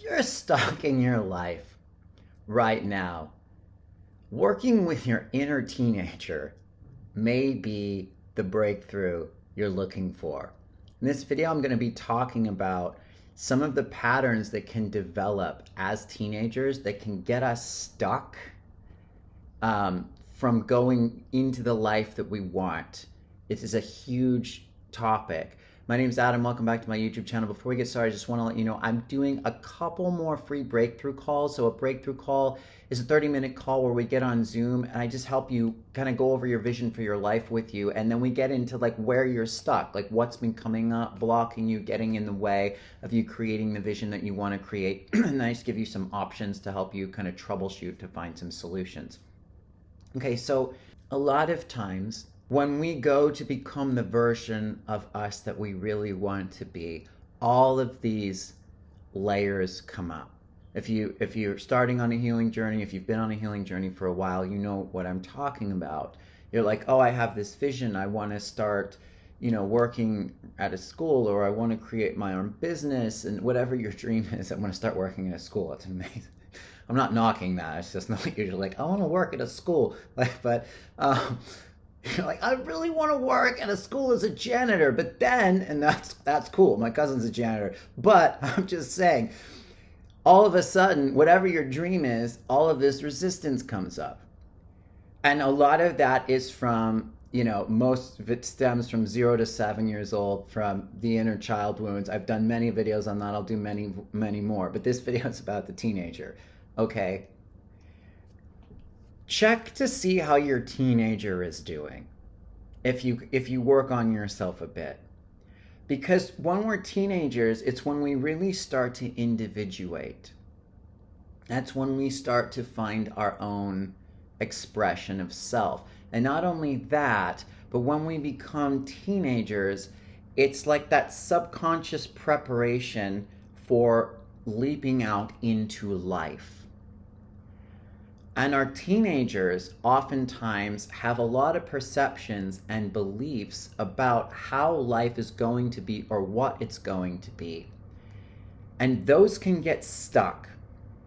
you're stuck in your life right now, working with your inner teenager may be the breakthrough you're looking for. In this video, I'm going to be talking about some of the patterns that can develop as teenagers that can get us stuck from going into the life that we want. It is a huge topic. My name is Adam. Welcome back to my YouTube channel. Before we get started, I just want to let you know I'm doing a couple more free breakthrough calls. So a breakthrough call is a 30-minute call where we get on Zoom and I just help you kind of go over your vision for your life with you. And then we get into like where you're stuck, like what's been coming up, blocking you, getting in the way of you creating the vision that you want to create. And I just give you some options to help you kind of troubleshoot to find some solutions. Okay, so a lot of times when we go to become the version of us that we really want to be, all of these layers come up. If you're starting on a healing journey, if you've been on a healing journey for a while, you know what I'm talking about. You're like, oh, I have this vision. I want to start, working at a school, or I want to create my own business, and whatever your dream is, I want to start working at a school. It's amazing. I'm not knocking that. It's just not usually like, I want to work at a school. But you're like, I really want to work at a school as a janitor. But then, and that's cool. My cousin's a janitor. But I'm just saying, all of a sudden, whatever your dream is, all of this resistance comes up. And a lot of that is from, most of it stems from 0 to 7 years old, from the inner child wounds. I've done many videos on that. I'll do many, many more. But this video is about the teenager. Okay, check to see how your teenager is doing if you work on yourself a bit. Because when we're teenagers, it's when we really start to individuate. That's when we start to find our own expression of self. And not only that, but when we become teenagers, it's like that subconscious preparation for leaping out into life. And our teenagers oftentimes have a lot of perceptions and beliefs about how life is going to be or what it's going to be. And those can get stuck.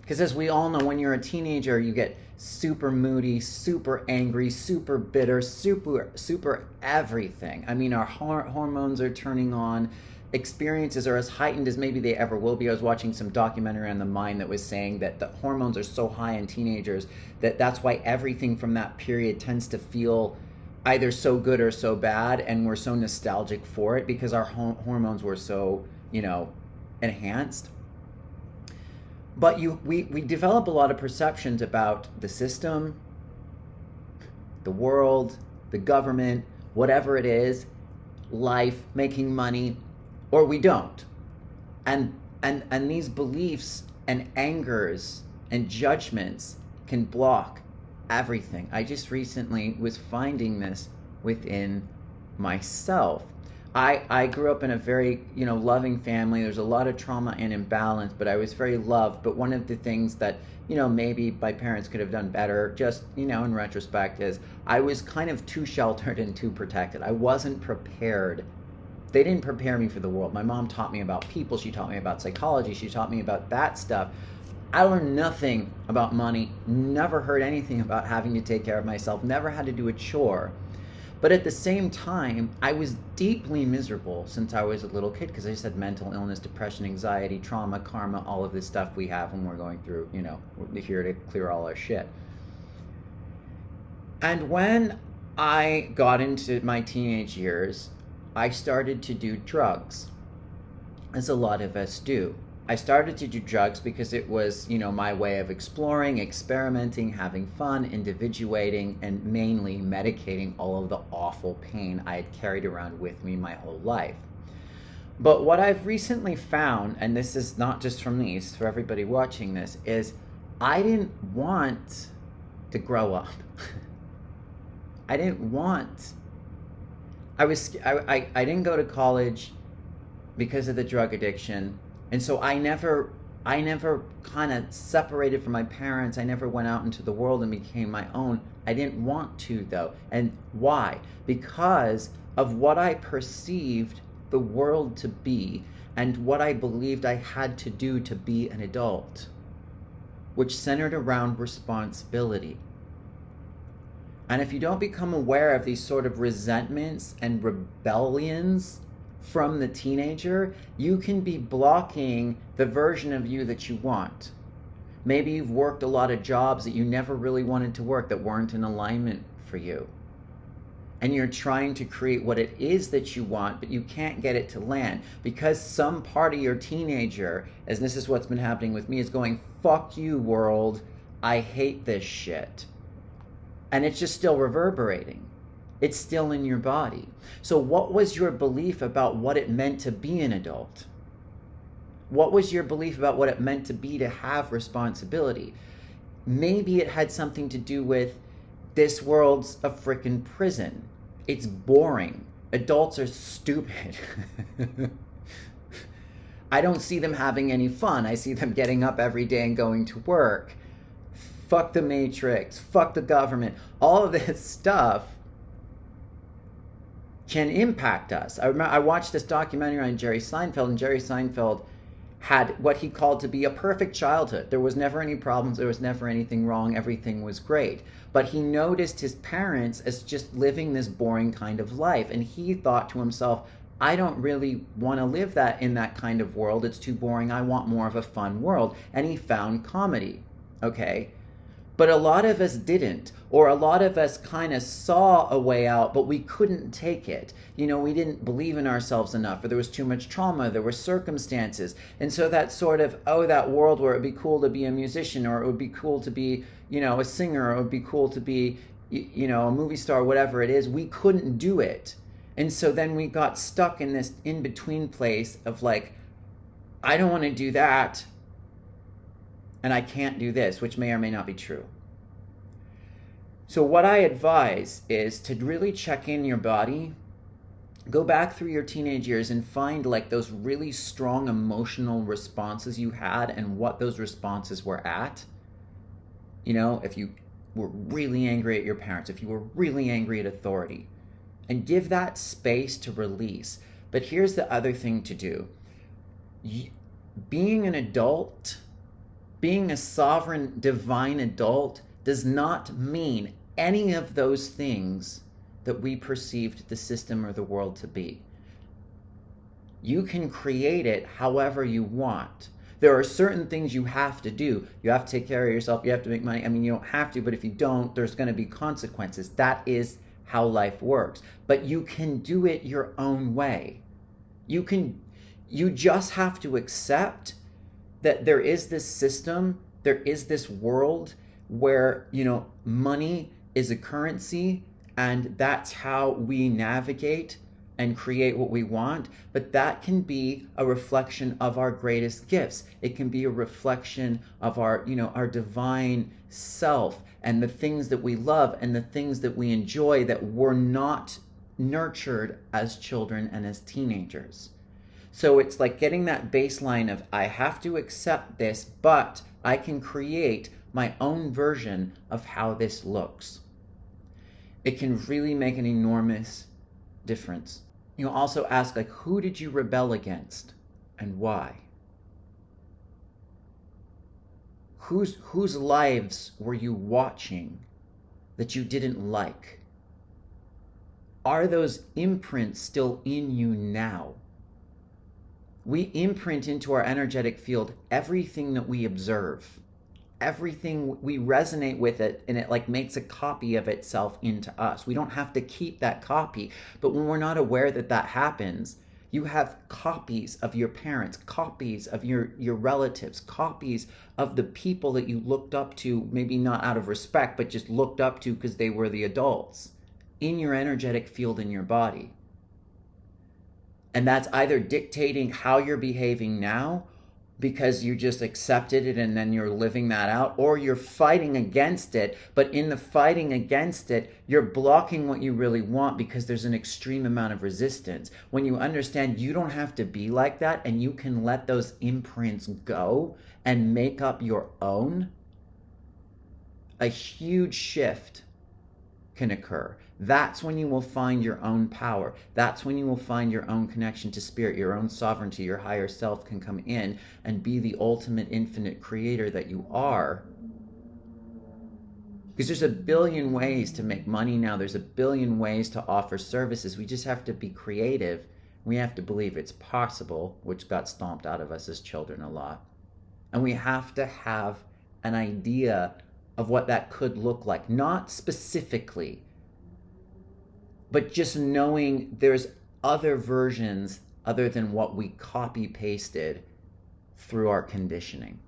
Because as we all know, when you're a teenager, you get super moody, super angry, super bitter, super everything. I mean, our hormones are turning on. Experiences are as heightened as maybe they ever will be. I was watching some documentary on the mind that was saying that the hormones are so high in teenagers that's why everything from that period tends to feel either so good or so bad, and we're so nostalgic for it because our hormones were so, enhanced. But we develop a lot of perceptions about the system, the world, the government, whatever it is, life, making money, or we don't. And these beliefs and angers and judgments can block everything. I just recently was finding this within myself. I grew up in a very, loving family. There's a lot of trauma and imbalance, but I was very loved. But one of the things that, maybe my parents could have done better, just, in retrospect, is I was kind of too sheltered and too protected. I wasn't prepared. They didn't prepare me for the world. My mom taught me about people. She taught me about psychology. She taught me about that stuff. I learned nothing about money, never heard anything about having to take care of myself, never had to do a chore. But at the same time, I was deeply miserable since I was a little kid because I just had mental illness, depression, anxiety, trauma, karma, all of this stuff we have when we're going through, we're here to clear all our shit. And when I got into my teenage years, I started to do drugs, as a lot of us do. I started to do drugs because it was, my way of exploring, experimenting, having fun, individuating, and mainly medicating all of the awful pain I had carried around with me my whole life. But what I've recently found, and this is not just for me, it's for everybody watching this, is I didn't want to grow up. I didn't go to college because of the drug addiction. And so I never kind of separated from my parents. I never went out into the world and became my own. I didn't want to, though. And why? Because of what I perceived the world to be and what I believed I had to do to be an adult, which centered around responsibility. And if you don't become aware of these sort of resentments and rebellions from the teenager, you can be blocking the version of you that you want. Maybe you've worked a lot of jobs that you never really wanted to work, that weren't in alignment for you. And you're trying to create what it is that you want, but you can't get it to land because some part of your teenager, as this is what's been happening with me, is going, fuck you, world. I hate this shit. And it's just still reverberating. It's still in your body. So what was your belief about what it meant to be an adult? What was your belief about what it meant to be, to have responsibility? Maybe it had something to do with, this world's a freaking prison. It's boring. Adults are stupid. I don't see them having any fun. I see them getting up every day and going to work. Fuck the Matrix, fuck the government. All of this stuff can impact us. I watched this documentary on Jerry Seinfeld, and Jerry Seinfeld had what he called to be a perfect childhood. There was never any problems, there was never anything wrong, everything was great. But he noticed his parents as just living this boring kind of life, and he thought to himself, I don't really want to live that in that kind of world. It's too boring. I want more of a fun world. And he found comedy. Okay? But a lot of us didn't, or a lot of us kind of saw a way out, but we couldn't take it. You know, we didn't believe in ourselves enough, or there was too much trauma, there were circumstances. And so that sort of, that world where it would be cool to be a musician, or it would be cool to be, a singer, or it would be cool to be, a movie star, whatever it is, we couldn't do it. And so then we got stuck in this in-between place of like, I don't want to do that, and I can't do this, which may or may not be true. So what I advise is to really check in your body, go back through your teenage years and find like those really strong emotional responses you had and what those responses were at. If you were really angry at your parents, if you were really angry at authority, and give that space to release. But here's the other thing to do. Being an adult, being a sovereign, divine adult does not mean any of those things that we perceived the system or the world to be. You can create it however you want. There are certain things you have to do. You have to take care of yourself. You have to make money. You don't have to, but if you don't, there's going to be consequences. That is how life works. But you can do it your own way. You just have to accept that there is this system, there is this world where, money is a currency, and that's how we navigate and create what we want. But that can be a reflection of our greatest gifts. It can be a reflection of our divine self and the things that we love and the things that we enjoy that were not nurtured as children and as teenagers. So it's like getting that baseline of, I have to accept this, but I can create my own version of how this looks. It can really make an enormous difference. Also ask, like, who did you rebel against and why? Whose lives were you watching that you didn't like? Are those imprints still in you now? We imprint into our energetic field everything that we observe. Everything, we resonate with it, and it like makes a copy of itself into us. We don't have to keep that copy, but when we're not aware that that happens, you have copies of your parents, copies of your relatives, copies of the people that you looked up to, maybe not out of respect, but just looked up to because they were the adults, in your energetic field in your body. And that's either dictating how you're behaving now because you just accepted it and then you're living that out, or you're fighting against it, but in the fighting against it, you're blocking what you really want because there's an extreme amount of resistance. When you understand you don't have to be like that and you can let those imprints go and make up your own, a huge shift can occur. That's when you will find your own power. That's when you will find your own connection to spirit, your own sovereignty, your higher self can come in and be the ultimate infinite creator that you are. Because there's a billion ways to make money now. There's a billion ways to offer services. We just have to be creative. We have to believe it's possible, which got stomped out of us as children a lot. And we have to have an idea of what that could look like. Not specifically, but just knowing there's other versions other than what we copy pasted through our conditioning.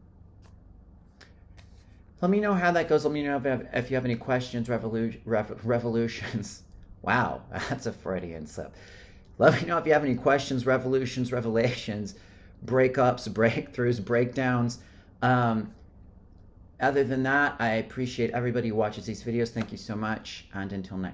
Let me know how that goes. Let me know if you have any questions, revolutions. Wow, that's a Freudian slip. Let me know if you have any questions, revolutions, revelations, breakups, breakthroughs, breakdowns. Other than that, I appreciate everybody who watches these videos. Thank you so much. And until next